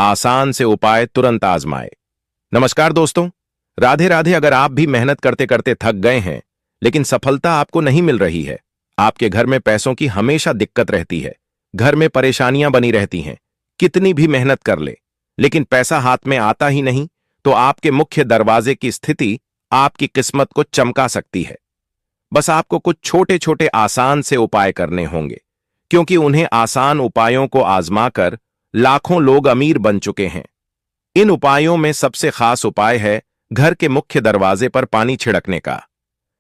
आसान से उपाय तुरंत आजमाएं। नमस्कार दोस्तों, राधे राधे। अगर आप भी मेहनत करते करते थक गए हैं लेकिन सफलता आपको नहीं मिल रही है, आपके घर में पैसों की हमेशा दिक्कत रहती है, घर में परेशानियां बनी रहती हैं, कितनी भी मेहनत कर ले लेकिन पैसा हाथ में आता ही नहीं, तो आपके मुख्य दरवाजे की स्थिति आपकी किस्मत को चमका सकती है। बस आपको कुछ छोटे छोटे आसान से उपाय करने होंगे, क्योंकि उन्हें आसान उपायों को आजमाकर लाखों लोग अमीर बन चुके हैं। इन उपायों में सबसे खास उपाय है घर के मुख्य दरवाजे पर पानी छिड़कने का।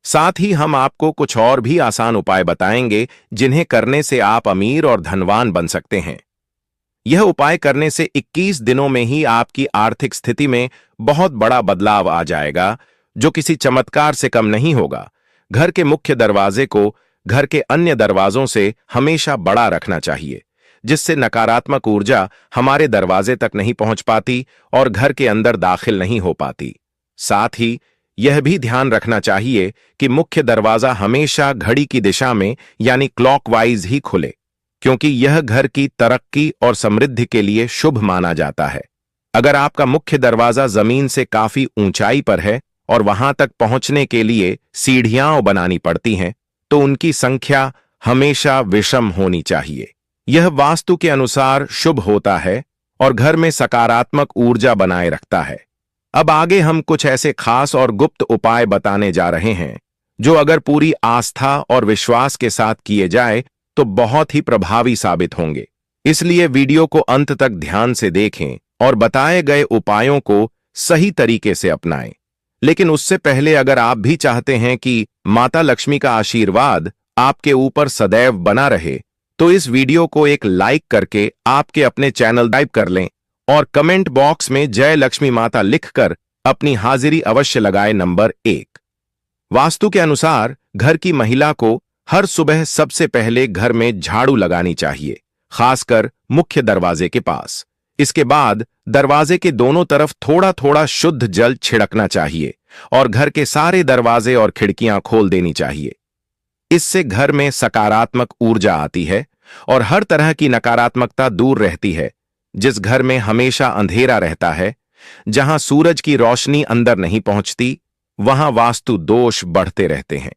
साथ ही हम आपको कुछ और भी आसान उपाय बताएंगे जिन्हें करने से आप अमीर और धनवान बन सकते हैं। यह उपाय करने से 21 दिनों में ही आपकी आर्थिक स्थिति में बहुत बड़ा बदलाव आ जाएगा, जो किसी चमत्कार से कम नहीं होगा। घर के मुख्य दरवाजे को घर के अन्य दरवाजों से हमेशा बड़ा रखना चाहिए, जिससे नकारात्मक ऊर्जा हमारे दरवाजे तक नहीं पहुंच पाती और घर के अंदर दाखिल नहीं हो पाती। साथ ही यह भी ध्यान रखना चाहिए कि मुख्य दरवाजा हमेशा घड़ी की दिशा में यानी क्लॉकवाइज ही खुले, क्योंकि यह घर की तरक्की और समृद्धि के लिए शुभ माना जाता है। अगर आपका मुख्य दरवाजा जमीन से काफी ऊंचाई पर है और वहां तक पहुंचने के लिए सीढ़ियां बनानी पड़ती हैं, तो उनकी संख्या हमेशा विषम होनी चाहिए। यह वास्तु के अनुसार शुभ होता है और घर में सकारात्मक ऊर्जा बनाए रखता है। अब आगे हम कुछ ऐसे खास और गुप्त उपाय बताने जा रहे हैं जो अगर पूरी आस्था और विश्वास के साथ किए जाए तो बहुत ही प्रभावी साबित होंगे। इसलिए वीडियो को अंत तक ध्यान से देखें और बताए गए उपायों को सही तरीके से अपनाएं। लेकिन उससे पहले अगर आप भी चाहते हैं कि माता लक्ष्मी का आशीर्वाद आपके ऊपर सदैव बना रहे, तो इस वीडियो को एक लाइक करके आपके अपने चैनल टाइप कर लें और कमेंट बॉक्स में जय लक्ष्मी माता लिखकर अपनी हाजिरी अवश्य लगाए। नंबर 1, वास्तु के अनुसार घर की महिला को हर सुबह सबसे पहले घर में झाड़ू लगानी चाहिए, खासकर मुख्य दरवाजे के पास। इसके बाद दरवाजे के दोनों तरफ थोड़ा थोड़ा शुद्ध जल छिड़कना चाहिए और घर के सारे दरवाजे और खिड़कियां खोल देनी चाहिए। इससे घर में सकारात्मक ऊर्जा आती है और हर तरह की नकारात्मकता दूर रहती है। जिस घर में हमेशा अंधेरा रहता है, जहां सूरज की रोशनी अंदर नहीं पहुंचती, वहां वास्तु दोष बढ़ते रहते हैं।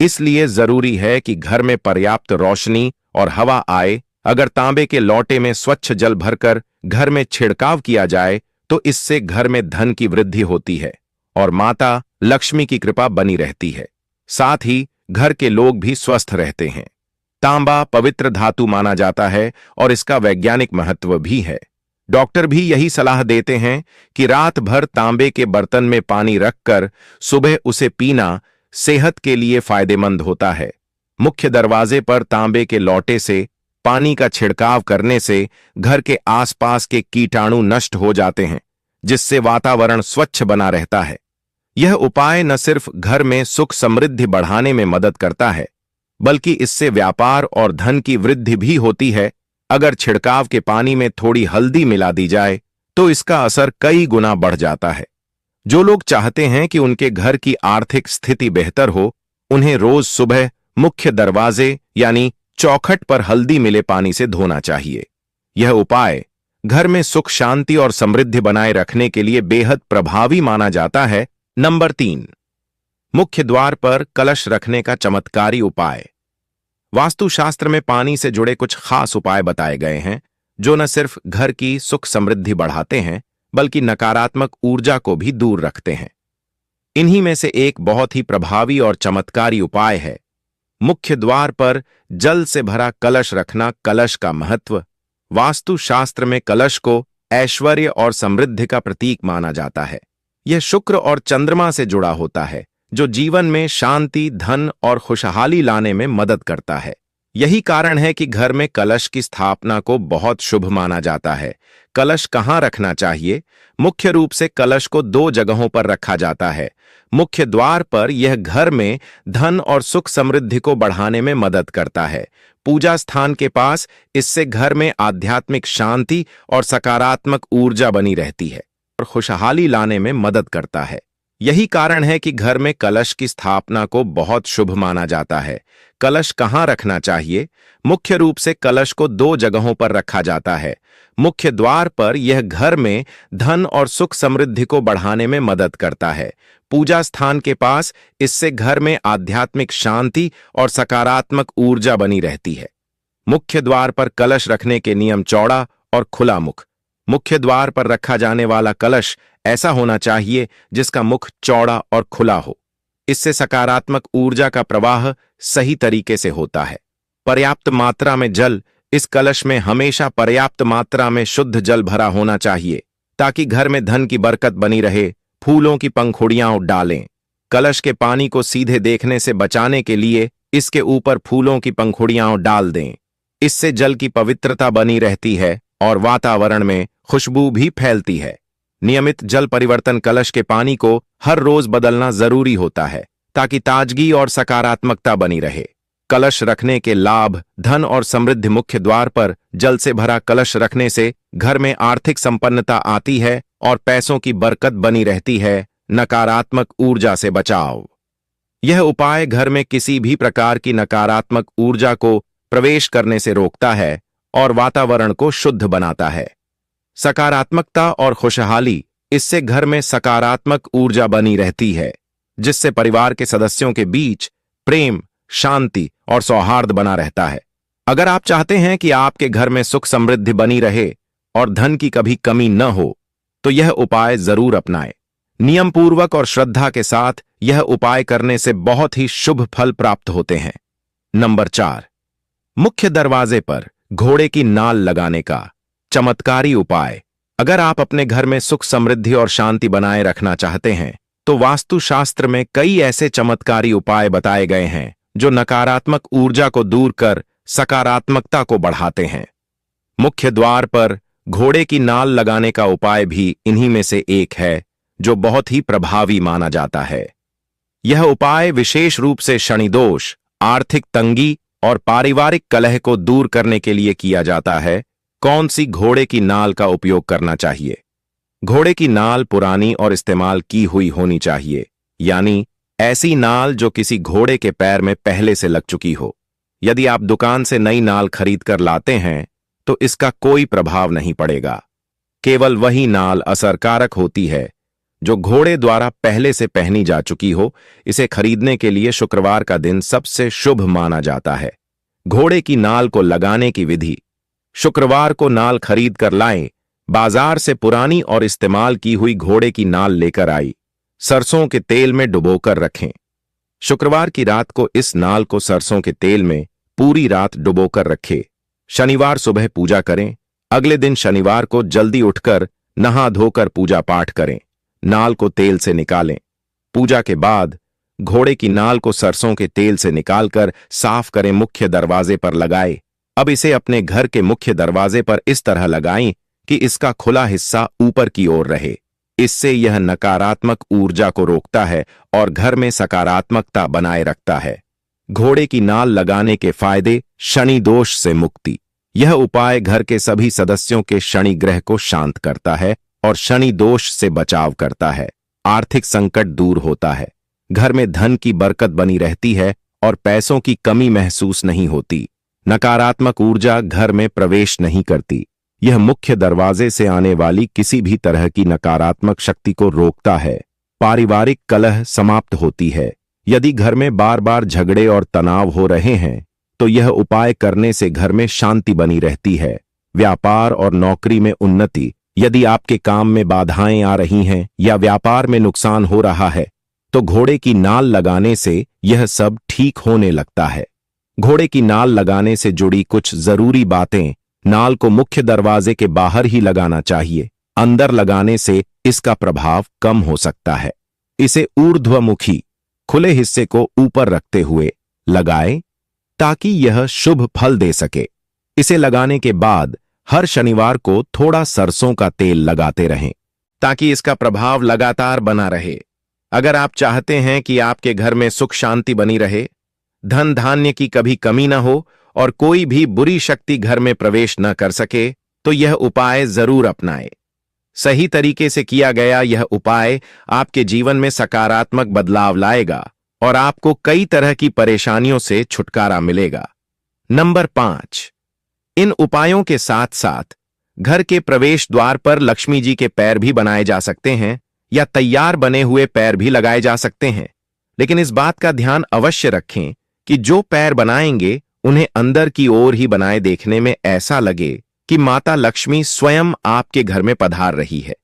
इसलिए जरूरी है कि घर में पर्याप्त रोशनी और हवा आए। अगर तांबे के लोटे में स्वच्छ जल भरकर घर में छिड़काव किया जाए तो इससे घर में धन की वृद्धि होती है और माता लक्ष्मी की कृपा बनी रहती है। साथ ही घर के लोग भी स्वस्थ रहते हैं। तांबा पवित्र धातु माना जाता है और इसका वैज्ञानिक महत्व भी है। डॉक्टर भी यही सलाह देते हैं कि रात भर तांबे के बर्तन में पानी रखकर सुबह उसे पीना सेहत के लिए फायदेमंद होता है। मुख्य दरवाजे पर तांबे के लोटे से पानी का छिड़काव करने से घर के आसपास के कीटाणु नष्ट हो जाते हैं, जिससे वातावरण स्वच्छ बना रहता है। यह उपाय न सिर्फ घर में सुख समृद्धि बढ़ाने में मदद करता है, बल्कि इससे व्यापार और धन की वृद्धि भी होती है। अगर छिड़काव के पानी में थोड़ी हल्दी मिला दी जाए तो इसका असर कई गुना बढ़ जाता है। जो लोग चाहते हैं कि उनके घर की आर्थिक स्थिति बेहतर हो, उन्हें रोज सुबह मुख्य दरवाजे यानी चौखट पर हल्दी मिले पानी से धोना चाहिए। यह उपाय घर में सुख शांति और समृद्धि बनाए रखने के लिए बेहद प्रभावी माना जाता है। नंबर 3, मुख्य द्वार पर कलश रखने का चमत्कारी उपाय। वास्तुशास्त्र में पानी से जुड़े कुछ खास उपाय बताए गए हैं जो न सिर्फ घर की सुख समृद्धि बढ़ाते हैं बल्कि नकारात्मक ऊर्जा को भी दूर रखते हैं। इन्हीं में से एक बहुत ही प्रभावी और चमत्कारी उपाय है मुख्य द्वार पर जल से भरा कलश रखना। कलश का महत्व। वास्तुशास्त्र में कलश को ऐश्वर्य और समृद्धि का प्रतीक माना जाता है। यह शुक्र और चंद्रमा से जुड़ा होता है, जो जीवन में शांति, धन और खुशहाली लाने में मदद करता है। यही कारण है कि घर में कलश की स्थापना को बहुत शुभ माना जाता है। कलश कहाँ रखना चाहिए? मुख्य रूप से कलश को 2 जगहों पर रखा जाता है। मुख्य द्वार पर यह घर में धन और सुख समृद्धि को बढ़ाने में मदद करता है। पूजा स्थान के पास इससे घर में आध्यात्मिक शांति और सकारात्मक ऊर्जा बनी रहती है और खुशहाली लाने में मदद करता है। यही कारण है कि घर में कलश की स्थापना को बहुत शुभ माना जाता है। कलश कहाँ रखना चाहिए? मुख्य रूप से कलश को दो जगहों पर रखा जाता है। मुख्य द्वार पर यह घर में धन और सुख समृद्धि को बढ़ाने में मदद करता है। पूजा स्थान के पास इससे घर में आध्यात्मिक शांति और सकारात्मक ऊर्जा बनी रहती है। मुख्य द्वार पर कलश रखने के नियम: चौड़ा और खुला मुख। मुख्य द्वार पर रखा जाने वाला कलश ऐसा होना चाहिए जिसका मुख चौड़ा और खुला हो। इससे सकारात्मक ऊर्जा का प्रवाह सही तरीके से होता है। पर्याप्त मात्रा में जल: इस कलश में हमेशा पर्याप्त मात्रा में शुद्ध जल भरा होना चाहिए ताकि घर में धन की बरकत बनी रहे। फूलों की पंखुड़ियां डालें। कलश के पानी को सीधे देखने से बचाने के लिए इसके ऊपर फूलों की पंखुड़ियां डाल दें। इससे जल की पवित्रता बनी रहती है और वातावरण में खुशबू भी फैलती है। नियमित जल परिवर्तन: कलश के पानी को हर रोज बदलना जरूरी होता है ताकि ताजगी और सकारात्मकता बनी रहे। कलश रखने के लाभ: धन और समृद्धि: मुख्य द्वार पर जल से भरा कलश रखने से घर में आर्थिक संपन्नता आती है और पैसों की बरकत बनी रहती है। नकारात्मक ऊर्जा से बचाव: यह उपाय घर में किसी भी प्रकार की नकारात्मक ऊर्जा को प्रवेश करने से रोकता है और वातावरण को शुद्ध बनाता है। सकारात्मकता और खुशहाली: इससे घर में सकारात्मक ऊर्जा बनी रहती है जिससे परिवार के सदस्यों के बीच प्रेम, शांति और सौहार्द बना रहता है। अगर आप चाहते हैं कि आपके घर में सुख समृद्धि बनी रहे और धन की कभी कमी न हो तो यह उपाय जरूर अपनाएं। नियम पूर्वक और श्रद्धा के साथ यह उपाय करने से बहुत ही शुभ फल प्राप्त होते हैं। नंबर 4, मुख्य दरवाजे पर घोड़े की नाल लगाने का चमत्कारी उपाय। अगर आप अपने घर में सुख समृद्धि और शांति बनाए रखना चाहते हैं तो वास्तुशास्त्र में कई ऐसे चमत्कारी उपाय बताए गए हैं जो नकारात्मक ऊर्जा को दूर कर सकारात्मकता को बढ़ाते हैं। मुख्य द्वार पर घोड़े की नाल लगाने का उपाय भी इन्हीं में से एक है जो बहुत ही प्रभावी माना जाता है। यह उपाय विशेष रूप से शनि दोष, आर्थिक तंगी और पारिवारिक कलह को दूर करने के लिए किया जाता है। कौन सी घोड़े की नाल का उपयोग करना चाहिए? घोड़े की नाल पुरानी और इस्तेमाल की हुई होनी चाहिए, यानी ऐसी नाल जो किसी घोड़े के पैर में पहले से लग चुकी हो। यदि आप दुकान से नई नाल खरीद कर लाते हैं तो इसका कोई प्रभाव नहीं पड़ेगा। केवल वही नाल असरकारक होती है जो घोड़े द्वारा पहले से पहनी जा चुकी हो। इसे खरीदने के लिए शुक्रवार का दिन सबसे शुभ माना जाता है। घोड़े की नाल को लगाने की विधि: शुक्रवार को नाल खरीद कर लाएं। बाजार से पुरानी और इस्तेमाल की हुई घोड़े की नाल लेकर आई। सरसों के तेल में डुबोकर रखें। शुक्रवार की रात को इस नाल को सरसों के तेल में पूरी रात डुबोकर रखें। शनिवार सुबह पूजा करें। अगले दिन शनिवार को जल्दी उठकर नहा धोकर पूजा पाठ करें। नाल को तेल से निकालें। पूजा के बाद घोड़े की नाल को सरसों के तेल से निकालकर साफ करें। मुख्य दरवाजे पर लगाएं। अब इसे अपने घर के मुख्य दरवाजे पर इस तरह लगाएं कि इसका खुला हिस्सा ऊपर की ओर रहे। इससे यह नकारात्मक ऊर्जा को रोकता है और घर में सकारात्मकता बनाए रखता है। घोड़े की नाल लगाने के फायदे: शनि दोष से मुक्ति: यह उपाय घर के सभी सदस्यों के शनि ग्रह को शांत करता है और शनि दोष से बचाव करता है। आर्थिक संकट दूर होता है। घर में धन की बरकत बनी रहती है और पैसों की कमी महसूस नहीं होती। नकारात्मक ऊर्जा घर में प्रवेश नहीं करती। यह मुख्य दरवाजे से आने वाली किसी भी तरह की नकारात्मक शक्ति को रोकता है। पारिवारिक कलह समाप्त होती है। यदि घर में बार बार झगड़े और तनाव हो रहे हैं तो यह उपाय करने से घर में शांति बनी रहती है। व्यापार और नौकरी में उन्नति: यदि आपके काम में बाधाएं आ रही हैं या व्यापार में नुकसान हो रहा है तो घोड़े की नाल लगाने से यह सब ठीक होने लगता है। घोड़े की नाल लगाने से जुड़ी कुछ जरूरी बातें: नाल को मुख्य दरवाजे के बाहर ही लगाना चाहिए। अंदर लगाने से इसका प्रभाव कम हो सकता है। इसे ऊर्ध्वमुखी खुले हिस्से को ऊपर रखते हुए लगाएं ताकि यह शुभ फल दे सके। इसे लगाने के बाद हर शनिवार को थोड़ा सरसों का तेल लगाते रहें ताकि इसका प्रभाव लगातार बना रहे। अगर आप चाहते हैं कि आपके घर में सुख शांति बनी रहे, धन धान्य की कभी कमी न हो और कोई भी बुरी शक्ति घर में प्रवेश न कर सके, तो यह उपाय जरूर अपनाएं। सही तरीके से किया गया यह उपाय आपके जीवन में सकारात्मक बदलाव लाएगा और आपको कई तरह की परेशानियों से छुटकारा मिलेगा। नंबर 5, इन उपायों के साथ साथ घर के प्रवेश द्वार पर लक्ष्मी जी के पैर भी बनाए जा सकते हैं या तैयार बने हुए पैर भी लगाए जा सकते हैं। लेकिन इस बात का ध्यान अवश्य रखें कि जो पैर बनाएंगे उन्हें अंदर की ओर ही बनाए, देखने में ऐसा लगे कि माता लक्ष्मी स्वयं आपके घर में पधार रही है।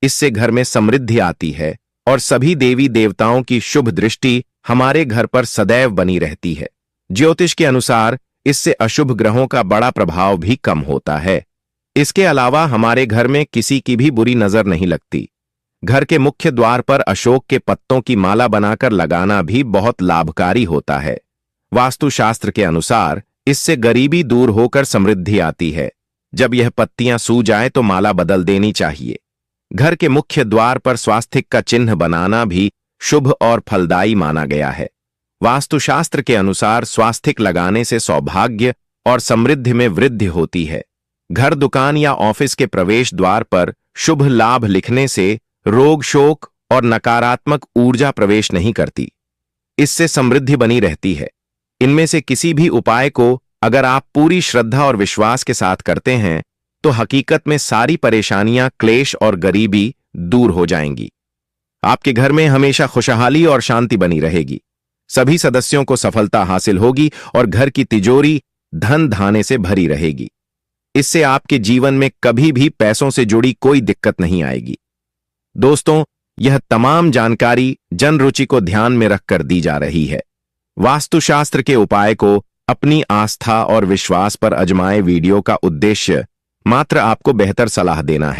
इससे घर में समृद्धि आती है और सभी देवी देवताओं की शुभ दृष्टि हमारे घर पर सदैव बनी रहती है। ज्योतिष के अनुसार इससे अशुभ ग्रहों का बड़ा प्रभाव भी कम होता है। इसके अलावा हमारे घर में किसी की भी बुरी नजर नहीं लगती। घर के मुख्य द्वार पर अशोक के पत्तों की माला बनाकर लगाना भी बहुत लाभकारी होता है। वास्तुशास्त्र के अनुसार इससे गरीबी दूर होकर समृद्धि आती है। जब यह पत्तियां सूख जाए तो माला बदल देनी चाहिए। घर के मुख्य द्वार पर स्वास्तिक का चिन्ह बनाना भी शुभ और फलदायी माना गया है। वास्तुशास्त्र के अनुसार स्वास्तिक लगाने से सौभाग्य और समृद्धि में वृद्धि होती है। घर, दुकान या ऑफिस के प्रवेश द्वार पर शुभ लाभ लिखने से रोग, शोक और नकारात्मक ऊर्जा प्रवेश नहीं करती। इससे समृद्धि बनी रहती है। इनमें से किसी भी उपाय को अगर आप पूरी श्रद्धा और विश्वास के साथ करते हैं तो हकीकत में सारी परेशानियां, क्लेश और गरीबी दूर हो जाएंगी। आपके घर में हमेशा खुशहाली और शांति बनी रहेगी। सभी सदस्यों को सफलता हासिल होगी और घर की तिजोरी धन धाने से भरी रहेगी। इससे आपके जीवन में कभी भी पैसों से जुड़ी कोई दिक्कत नहीं आएगी। दोस्तों, यह तमाम जानकारी जन रुचि को ध्यान में रखकर दी जा रही है। वास्तुशास्त्र के उपाय को अपनी आस्था और विश्वास पर आजमाएं। वीडियो का उद्देश्य मात्र आपको बेहतर सलाह देना है।